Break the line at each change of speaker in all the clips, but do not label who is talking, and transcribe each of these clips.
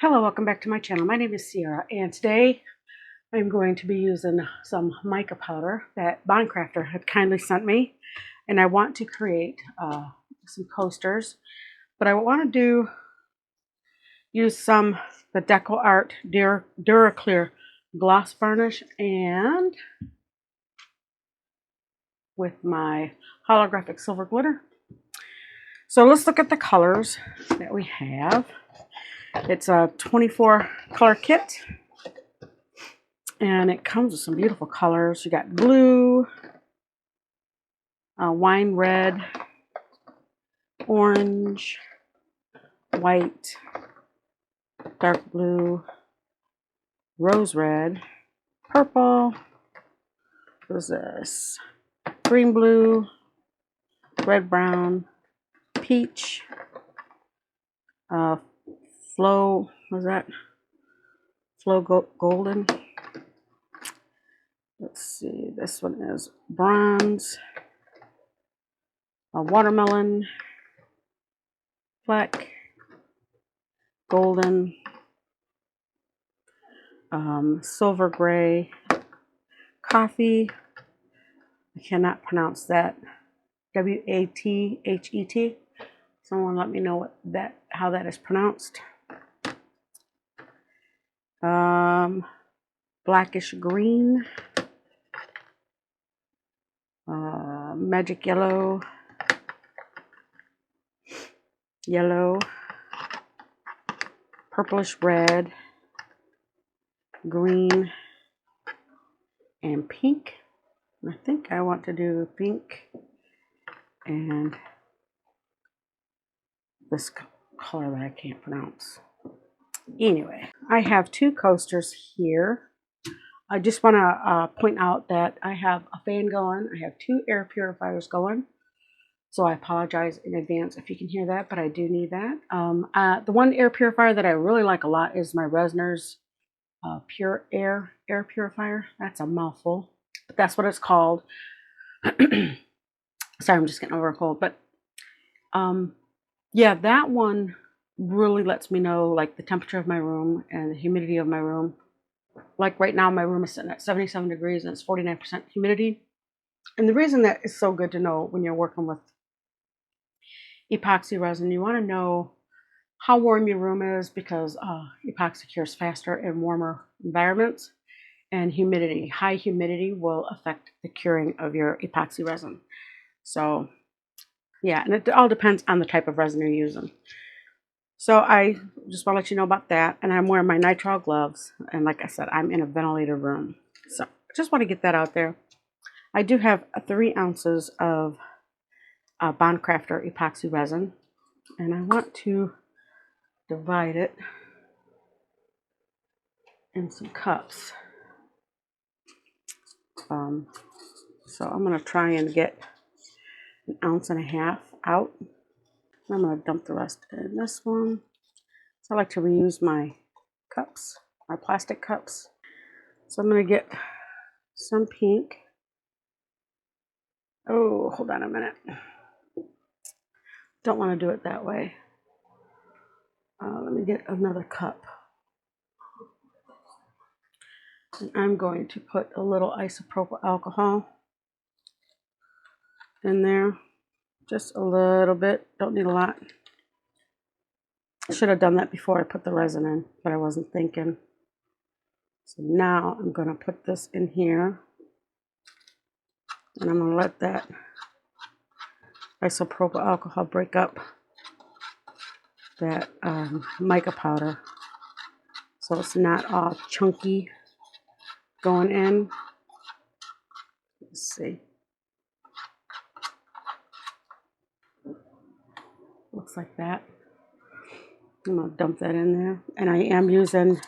Hello, welcome back to my channel. My name is Sierra, and today I'm going to be using some mica powder that Bondcrafter had kindly sent me, and I want to create some coasters. But I want to use the Deco Art Duraclear gloss varnish, and with my holographic silver glitter. So let's look at the colors that we have. It's a 24 color kit. And it comes with some beautiful colors. You got blue, wine red, orange, white, dark blue, rose red, purple. What is this? Green blue, red brown, peach, flow. What is that? Golden. Let's see. This one is bronze, watermelon, black, golden, silver gray, coffee. I cannot pronounce that. W-A-T-H-E-T. Someone let me know how that is pronounced. Blackish green, magic yellow, purplish red, green, and pink. I think I want to do pink and this color that I can't pronounce. Anyway, I have two coasters here. I just want to point out that I have a fan going. I have two air purifiers going. So I apologize in advance if you can hear that, but I do need that. The one air purifier that I really like a lot is my Resner's Pure Air Purifier. That's a mouthful, but that's what it's called. Sorry, I'm just getting over a cold. But yeah, that one really lets me know like the temperature of my room and the humidity of my room. Like right now, my room is sitting at 77 degrees and it's 49% humidity. And the reason that is so good to know when you're working with epoxy resin, you want to know how warm your room is because epoxy cures faster in warmer environments, and humidity. High humidity will affect the curing of your epoxy resin. So yeah, and it all depends on the type of resin you're using. So I just want to let you know about that. And I'm wearing my nitrile gloves. And like I said, I'm in a ventilated room. So I just want to get that out there. I do have 3 ounces of Bondcrafter epoxy resin. And I want to divide it in some cups. So I'm going to try and get 1.5 ounces out. I'm going to dump the rest in this one. So I like to reuse my cups, my plastic cups. So I'm going to get some pink. Oh, hold on a minute. Don't want to do it that way. Let me get another cup. And I'm going to put a little isopropyl alcohol in there. Just a little bit. Don't need a lot. I should have done that before I put the resin in, but I wasn't thinking. So now I'm going to put this in here. And I'm going to let that isopropyl alcohol break up that mica powder. So it's not all chunky going in. Let's see. Looks like that. I'm going to dump that in there. And I am using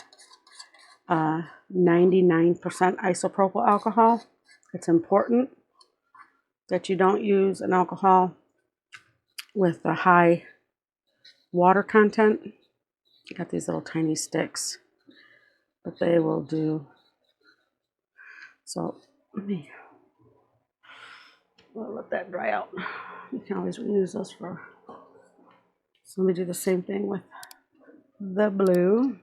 99% isopropyl alcohol. It's important that you don't use an alcohol with a high water content. I got these little tiny sticks, but they will do. So we'll let that dry out. You can always reuse those for. So let me do the same thing with the blue.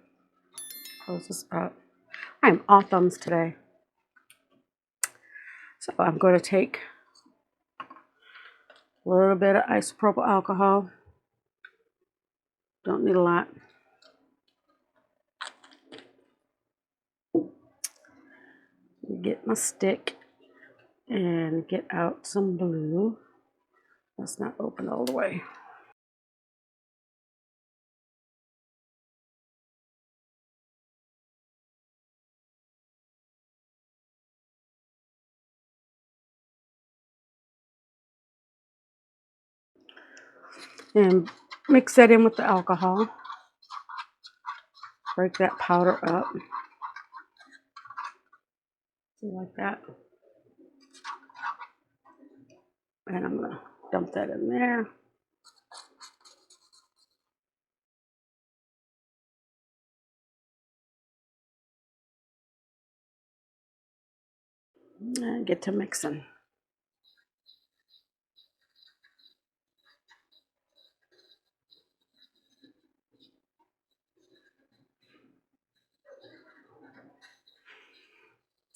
close this up. I'm all thumbs today. So I'm going to take a little bit of isopropyl alcohol. Don't need a lot. Get my stick and get out some blue. That's not open all the way. And mix that in with the alcohol. Break that powder up. Like that. And I'm going to dump that in there. And get to mixing.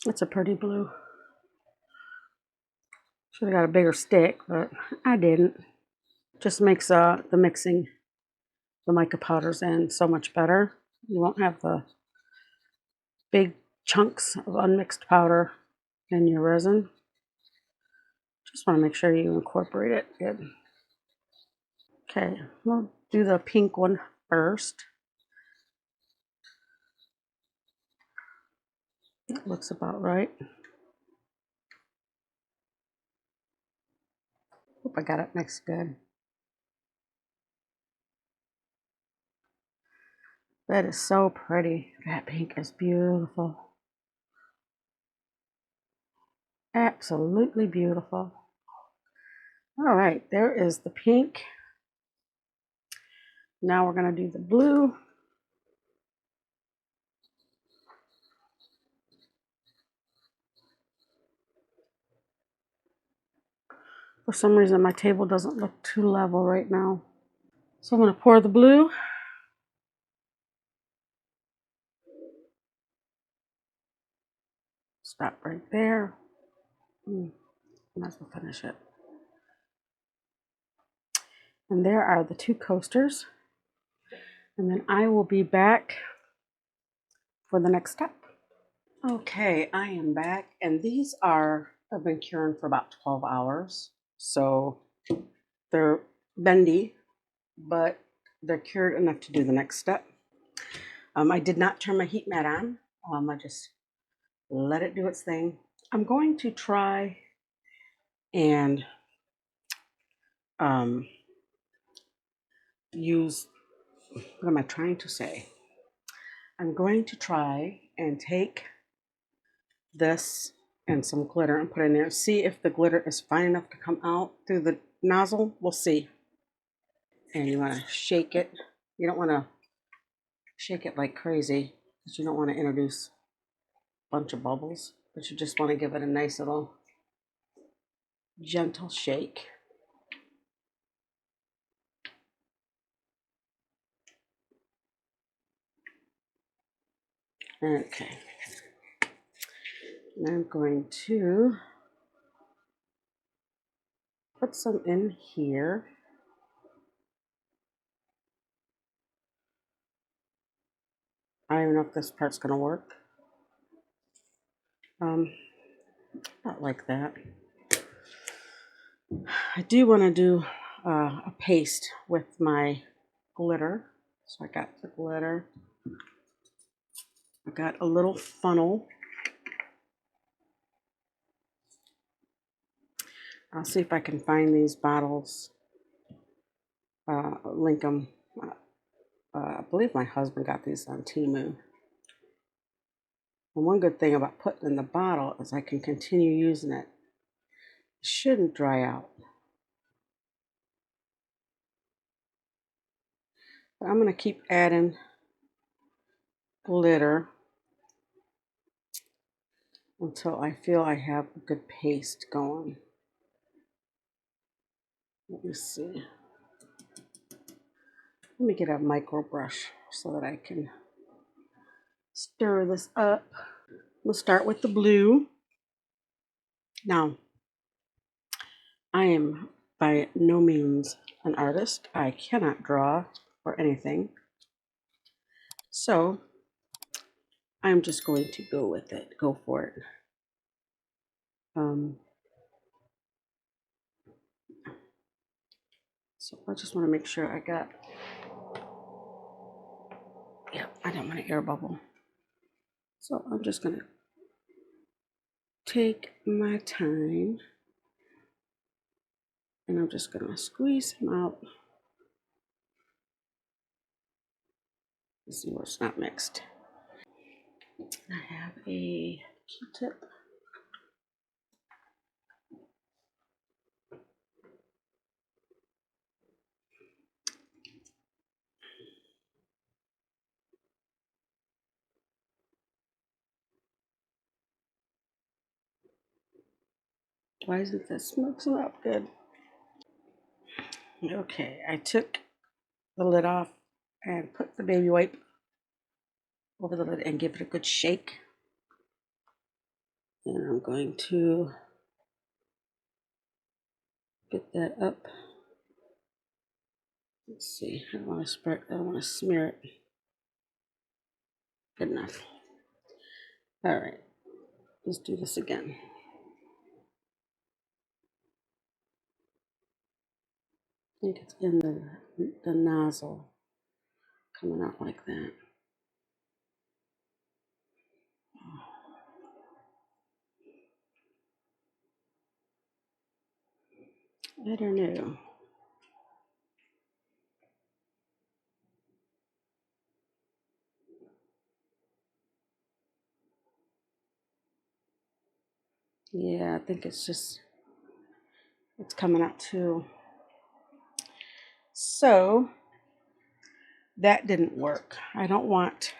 It's a pretty blue. Should have got a bigger stick, but I didn't. Just makes the mixing the mica powders in so much better. You won't have the big chunks of unmixed powder in your resin. Just want to make sure you incorporate it good. Okay, we'll do the pink one first. That looks about right. Hope I got it mixed good. That is so pretty. That pink is beautiful. Absolutely beautiful. All right, there is the pink. Now we're going to do the blue. For some reason, my table doesn't look too level right now. So I'm going to pour the blue. Stop right there. Might as well finish it. And there are the two coasters. And then I will be back for the next step. Okay, I am back. And these have been curing for about 12 hours. So they're bendy, but they're cured enough to do the next step. I did not turn my heat mat on. I just let it do its thing. I'm going to try and use, what am I trying to say? I'm going to try and take this and some glitter and put it in there. See if the glitter is fine enough to come out through the nozzle. We'll see. And you want to shake it. You don't want to shake it like crazy because you don't want to introduce a bunch of bubbles, but you just want to give it a nice little gentle shake. Okay. And I'm going to put some in here. I don't even know if this part's going to work. Not like that. I do want to do a paste with my glitter. So I got the glitter. I got a little funnel. I'll see if I can find these bottles. Link them. I believe my husband got these on Temu. And one good thing about putting in the bottle is I can continue using it. It shouldn't dry out. But I'm going to keep adding glitter until I feel I have a good paste going. Let me see. Let me get a micro brush so that I can Stir this up. We'll start with the blue. Now, I am by no means an artist. I cannot draw or anything. So I'm just going to go with it, go for it. So I just want to make sure I got, yeah, I don't want an air bubble. So I'm just going to take my time and I'm just going to squeeze him out. Let's see where it's not mixed. I have a Q-tip. Why isn't this mixing up good? Okay, I took the lid off and put the baby wipe over the lid and give it a good shake. And I'm going to get that up. Let's see, I don't want to spread, I don't want to smear it. Good enough. All right, let's do this again. I think it's in the nozzle coming out like that. I don't know. Yeah, I think it's coming out too. So that didn't work. I don't want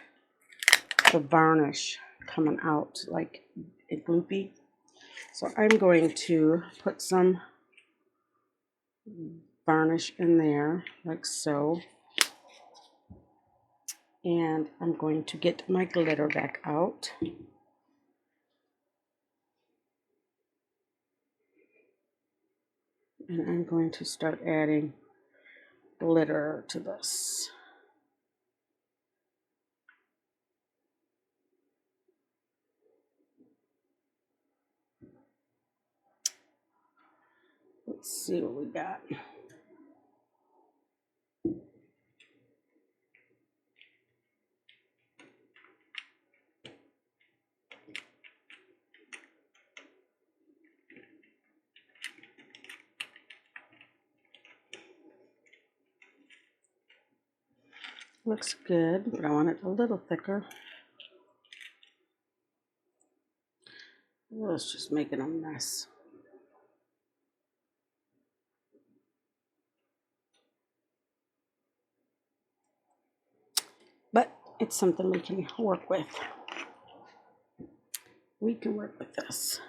the varnish coming out like a gloopy. So I'm going to put some varnish in there like so. And I'm going to get my glitter back out. And I'm going to start adding glitter to this. Let's see what we got. Looks good, but I want it a little thicker. Oh, it's just making a mess. But it's something we can work with. We can work with this.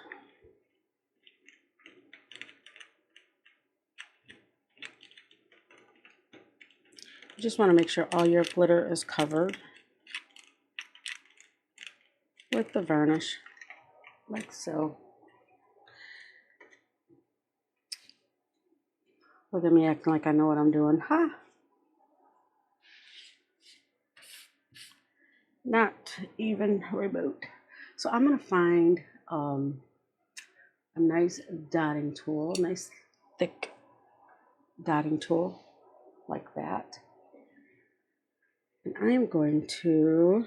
You just want to make sure all your glitter is covered with the varnish, like so. Look at me acting like I know what I'm doing. Ha! Not even remote. So I'm going to find a nice dotting tool, nice thick dotting tool like that. And I am going to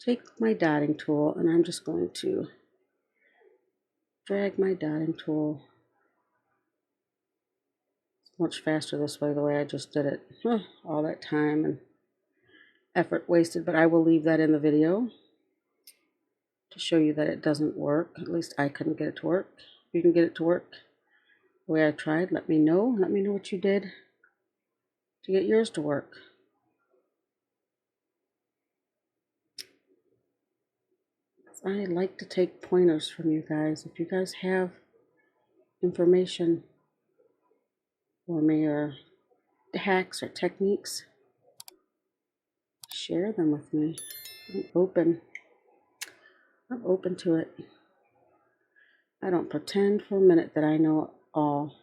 take my dotting tool and I'm just going to drag my dotting tool. It's much faster this way, the way I just did it. All that time and effort wasted, but I will leave that in the video to show you that it doesn't work. At least I couldn't get it to work. If you can get it to work the way I tried, let me know. Let me know what you did to get yours to work. I like to take pointers from you guys. If you guys have information for me or hacks or techniques, share them with me. I'm open. I'm open to it. I don't pretend for a minute that I know it all.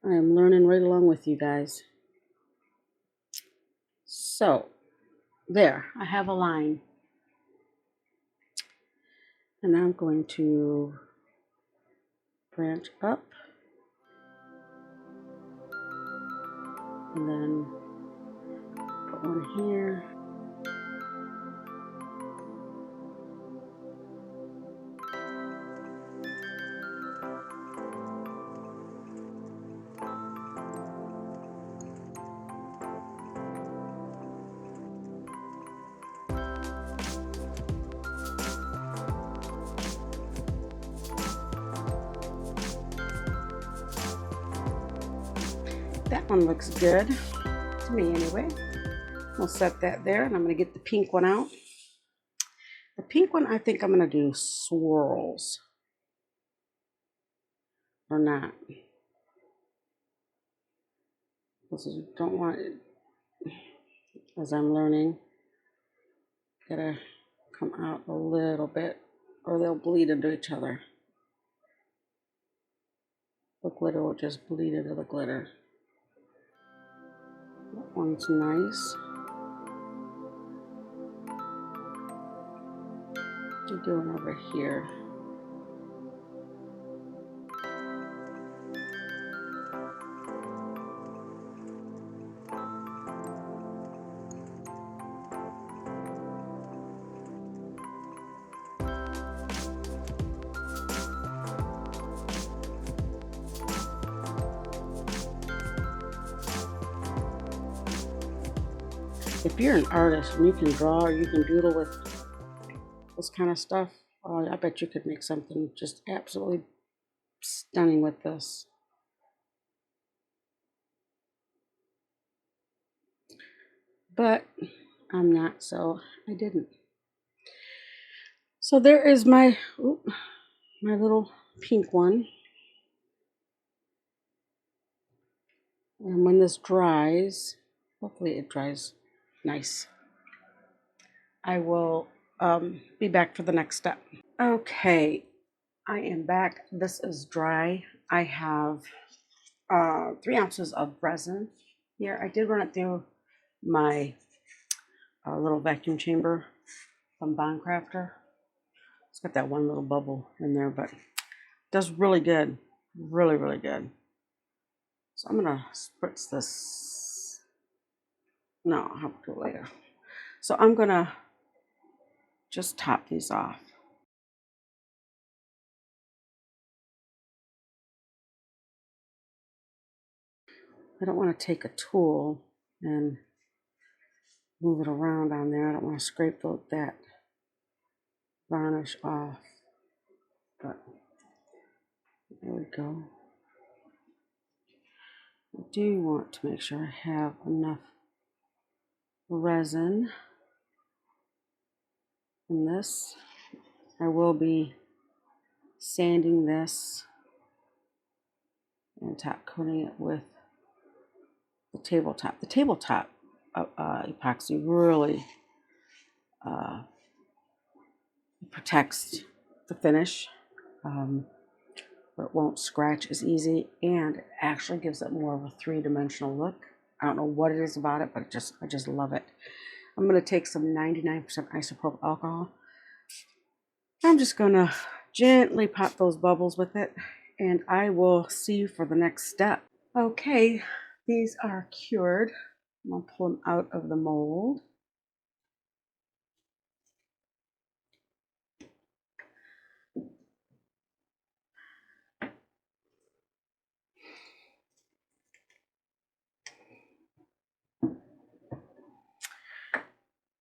I am learning right along with you guys. So, there, I have a line. And I'm going to branch up. And then put one here. That one looks good, to me anyway. We'll set that there, and I'm going to get the pink one out. The pink one, I think I'm going to do swirls. Or not. Because I don't want it, as I'm learning, gotta come out a little bit, or they'll bleed into each other. The glitter will just bleed into the glitter. That one's nice. What you doing over here? If you're an artist and you can draw or you can doodle with this kind of stuff, oh, I bet you could make something just absolutely stunning with this. But I'm not, so I didn't. So there is my little pink one. And when this dries, hopefully it dries nice, I will be back for the next step. Okay, I am back. This is dry. I have 3 ounces of resin here. I did run it through my little vacuum chamber from Bond Crafter. It's got that one little bubble in there, but it does really good. Really, really good. So I'm gonna spritz this. No, I'll do it later. So I'm gonna just top these off. I don't want to take a tool and move it around on there. I don't want to scrape that varnish off. But there we go. I do want to make sure I have enough resin in this. I will be sanding this and top coating it with the tabletop. The tabletop epoxy really protects the finish, but it won't scratch as easy, and it actually gives it more of a 3-dimensional look. I don't know what it is about it, but I just love it. I'm going to take some 99% isopropyl alcohol. I'm just going to gently pop those bubbles with it, and I will see you for the next step. Okay, these are cured. I'm going to pull them out of the mold.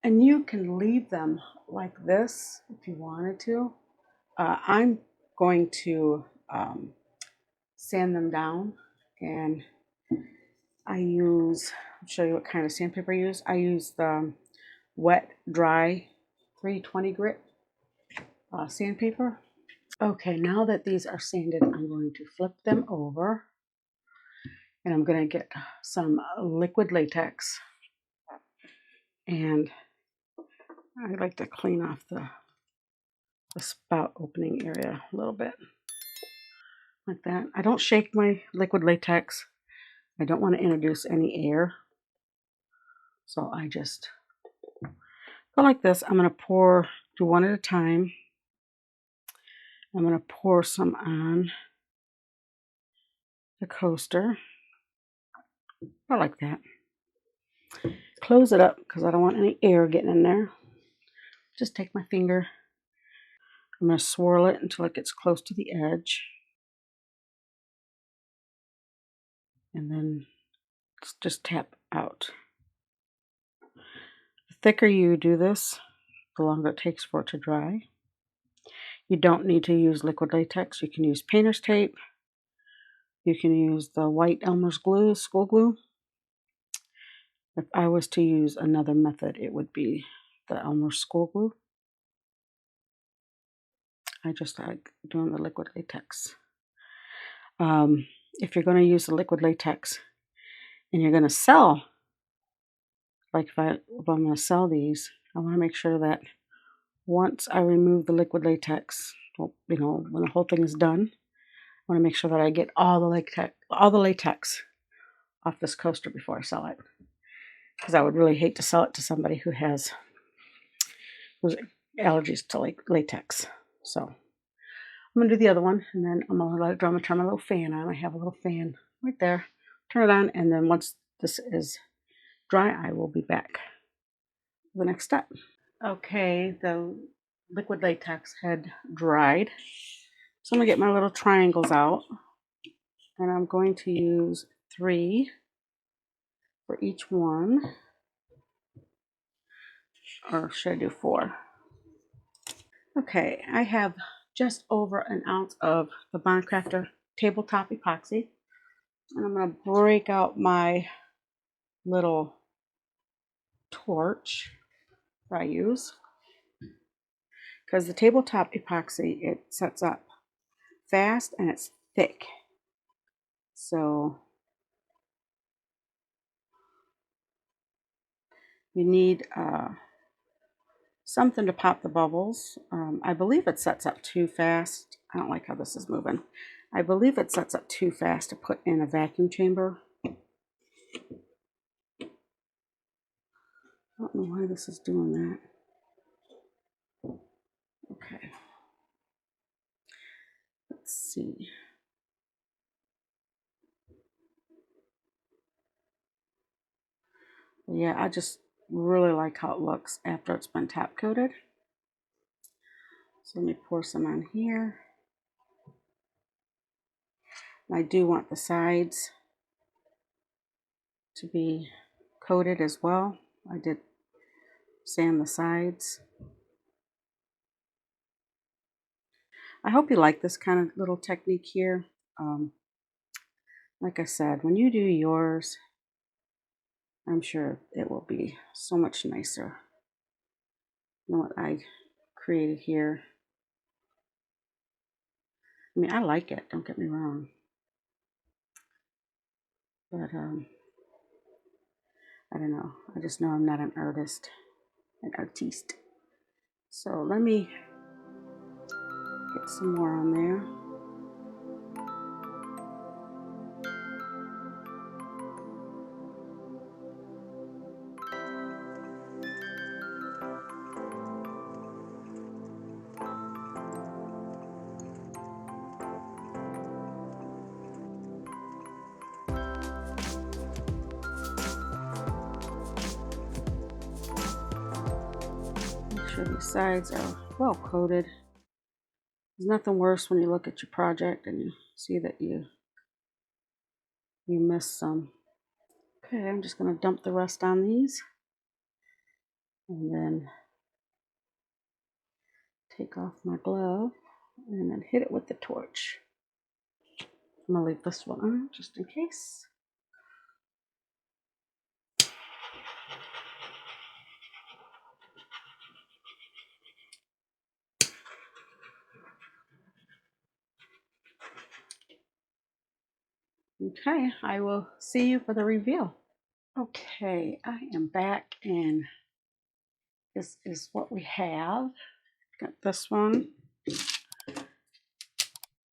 And you can leave them like this if you wanted to. I'm going to sand them down, and I'll show you what kind of sandpaper I use. I use the wet, dry 320 grit sandpaper. Okay, now that these are sanded, I'm going to flip them over, and I'm going to get some liquid latex and I like to clean off the spout opening area a little bit, like that. I don't shake my liquid latex. I don't want to introduce any air. So I just go like this. I'm going to do one at a time. I'm going to pour some on the coaster. I like that. Close it up because I don't want any air getting in there. Just take my finger. I'm going to swirl it until it gets close to the edge. And then just tap out. The thicker you do this, the longer it takes for it to dry. You don't need to use liquid latex. You can use painter's tape. You can use the white Elmer's glue, school glue. If I was to use another method, it would be the Elmer's school glue. I just like doing the liquid latex. If you're going to use the liquid latex and you're going to sell, like if I'm going to sell these, I want to make sure that once I remove the liquid latex, well, when the whole thing is done, I want to make sure that I get all the latex off this coaster before I sell it. Because I would really hate to sell it to somebody who's allergies to latex. So I'm going to do the other one, and then I'm going to let it dry. I'm going to turn my little fan on. I have a little fan right there. Turn it on, and then once this is dry, I will be back for the next step. Okay, the liquid latex had dried. So I'm going to get my little triangles out, and I'm going to use 3 for each one. Or should I do 4? Okay, I have just over an ounce of the Bond Crafter tabletop epoxy. And I'm going to break out my little torch that I use. Because the tabletop epoxy, it sets up fast and it's thick. So you need something to pop the bubbles. I believe it sets up too fast. I don't like how this is moving. I believe it sets up too fast to put in a vacuum chamber. I don't know why this is doing that. Okay. Let's see. Yeah, I just really like how it looks after it's been top coated. So let me pour some on here. I do want the sides to be coated as well. I did sand the sides. I hope you like this kind of little technique here. Like I said, when you do yours, I'm sure it will be so much nicer than what I created here. I mean, I like it, don't get me wrong. But, I don't know. I just know I'm not an artist, an artiste. So let me get some more on there. Make sure these sides are well coated. There's nothing worse when you look at your project and you see that you missed some. Okay, I'm just going to dump the rest on these and then take off my glove and then hit it with the torch. I'm going to leave this one on just in case. Okay, I will see you for the reveal. Okay, I am back and this is what we have. Got this one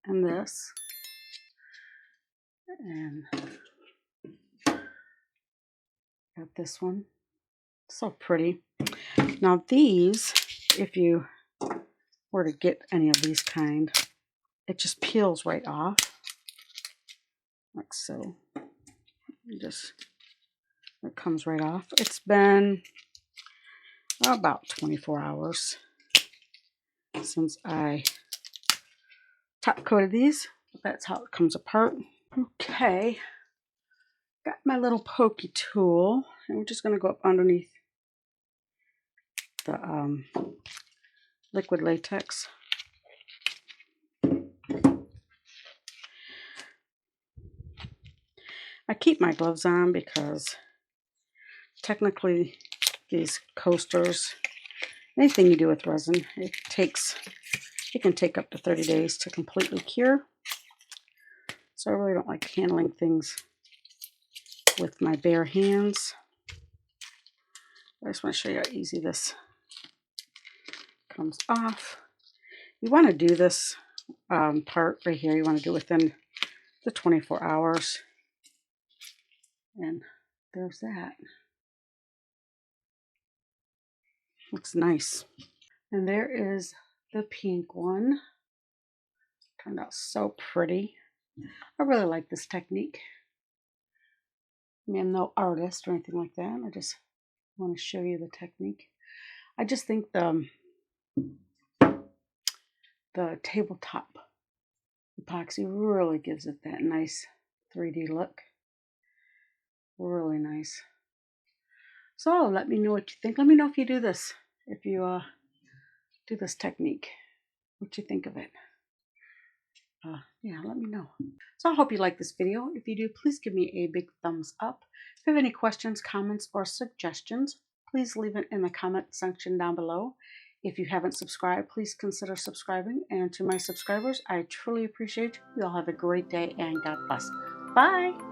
and this, and got this one. So pretty. Now these, if you were to get any of these kind, it just peels right off, like so. It comes right off. It's been about 24 hours since I top coated these. That's how it comes apart. Okay, got my little pokey tool, and we're just going to go up underneath the liquid latex. I keep my gloves on because technically these coasters, anything you do with resin, it can take up to 30 days to completely cure. So I really don't like handling things with my bare hands. I just want to show you how easy this comes off. You want to do this part right here, you want to do within the 24 hours. And there's that. Looks nice. And there is the pink one. Turned out so pretty. I really like this technique. I mean, I'm no artist or anything like that. I just want to show you the technique. I just think the tabletop epoxy really gives it that nice 3D look. Really nice. So let me know what you think. Let me know if you do this. If you do this technique, what you think of it. Yeah, let me know. So I hope you like this video. If you do, please give me a big thumbs up. If you have any questions, comments, or suggestions, please leave it in the comment section down below. If you haven't subscribed, please consider subscribing. And to my subscribers, I truly appreciate you. You all have a great day and God bless. Bye.